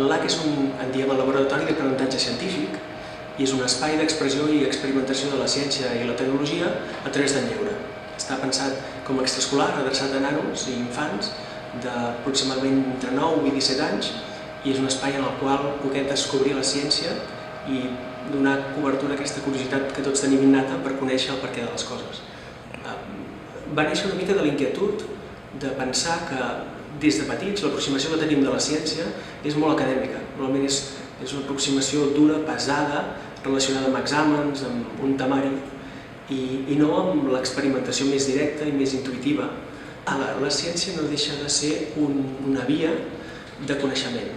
L'AC és en diem el laboratori d'aprenentatge científic i és un espai d'expressió i experimentació de la ciència i la tecnologia a través del lleure. Està pensat com a extraescolar, adreçat a nanos i infants d'aproximadament entre 9 i 17 anys i és un espai en el qual poder descobrir la ciència i donar cobertura a aquesta curiositat que tots tenim innata per conèixer el perquè de les coses. Va néixer una mica de la inquietud de pensar que des de petits l'aproximació que tenim de la ciència és molt acadèmica. Normalment és una aproximació dura, pesada, relacionada amb exàmens, amb un temari i no amb l'experimentació més directa i més intuïtiva. La ciència no deixa de ser una via de coneixement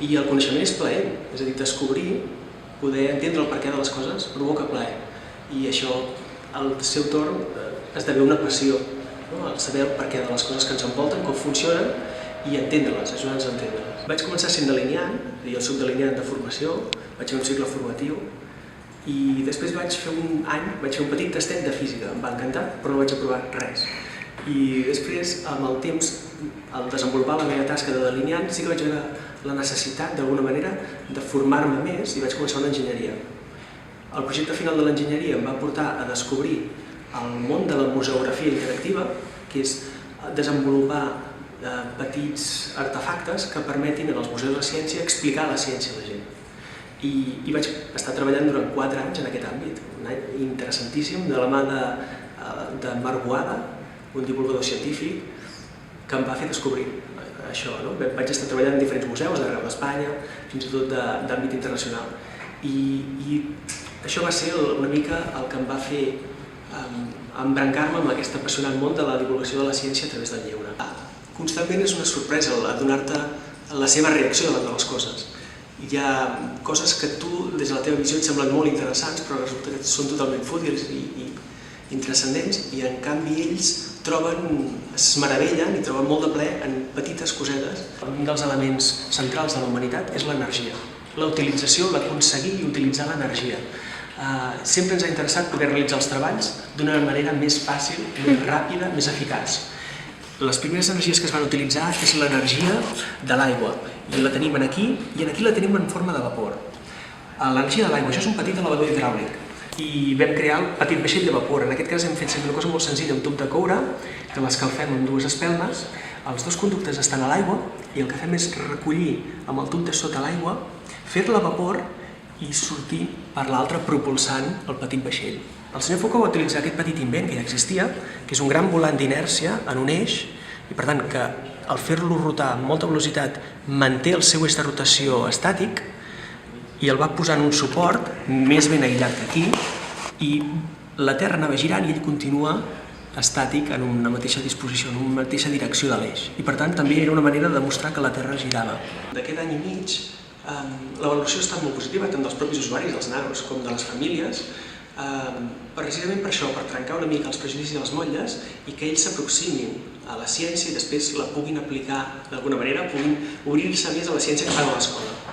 i el coneixement és plaer, és a dir, descobrir, poder entendre el perquè de les coses provoca plaer i això al seu torn esdevé una passió, el saber el perquè de les coses que ens envolten, com funcionen i entendre-les, ajudar-nos a entendre-les. Vaig començar sent delineant, jo soc delineant de formació, vaig fer un cicle formatiu i després vaig fer un petit tastet de física, em va encantar, però no vaig aprovar res. I després, amb el temps, al desenvolupar la meva tasca de delineant, sí que vaig veure la necessitat, d'alguna manera, de formar-me més i vaig començar una enginyeria. El projecte final de l'enginyeria em va portar a descobrir el món de la museografia interactiva, que és desenvolupar petits artefactes que permetin als museus de ciència explicar la ciència a la gent. I vaig estar treballant durant 4 anys en aquest àmbit, un any interessantíssim, de la mà de Marc Boada, un divulgador científic, que em va fer descobrir això. Vaig estar treballant en diferents museus d'arreu d'Espanya, fins i tot d'àmbit internacional. I això va ser una mica el que em va fer embrancar-me amb aquest apassionant món de la divulgació de la ciència a través del lleure. Constantment és una sorpresa adonar-te la seva reacció davant de les coses. Hi ha coses que tu, des de la teva visió, et semblen molt interessants, però resulta que són totalment fútils i intrascendents, i en canvi ells es meravellen i troben molt de plaer en petites cosetes. Un dels elements centrals de la humanitat és l'energia. La utilització, l'aconseguir i utilitzar l'energia. Sempre ens ha interessat poder realitzar els treballs d'una manera més fàcil, més ràpida, més eficaç. Les primeres energies que es van utilitzar és l'energia de l'aigua, i la tenim aquí, i aquí la tenim en forma de vapor. L'energia de l'aigua, això és un petit elevador hidràulic, i vam crear el petit vaixell de vapor. En aquest cas hem fet sempre una cosa molt senzilla, un tub de coure, que l'escalfem amb 2 espelmes, els 2 conductes estan a l'aigua, i el que fem és recollir amb el tub de sota l'aigua, fer-la vapor, i sortir per l'altre propulsant el petit vaixell. El senyor Foucault va utilitzar aquest petit invent que ja existia, que és un gran volant d'inèrcia en un eix, i per tant que al fer-lo rotar amb molta velocitat manté el seu eix de rotació estàtic i el va posar en un suport més ben aïllat que aquí i la Terra anava girant i ell continua estàtic en una mateixa disposició, en una mateixa direcció de l'eix. I per tant també era una manera de demostrar que la Terra girava. D'aquest any i mig la valoració ha estat molt positiva, tant dels propis usuaris, dels nanos, com de les famílies, precisament per això, per trencar una mica els prejudicis i les motlles i que ells s'aproximin a la ciència i després la puguin aplicar d'alguna manera, puguin obrir-se més a la ciència que fan a l'escola.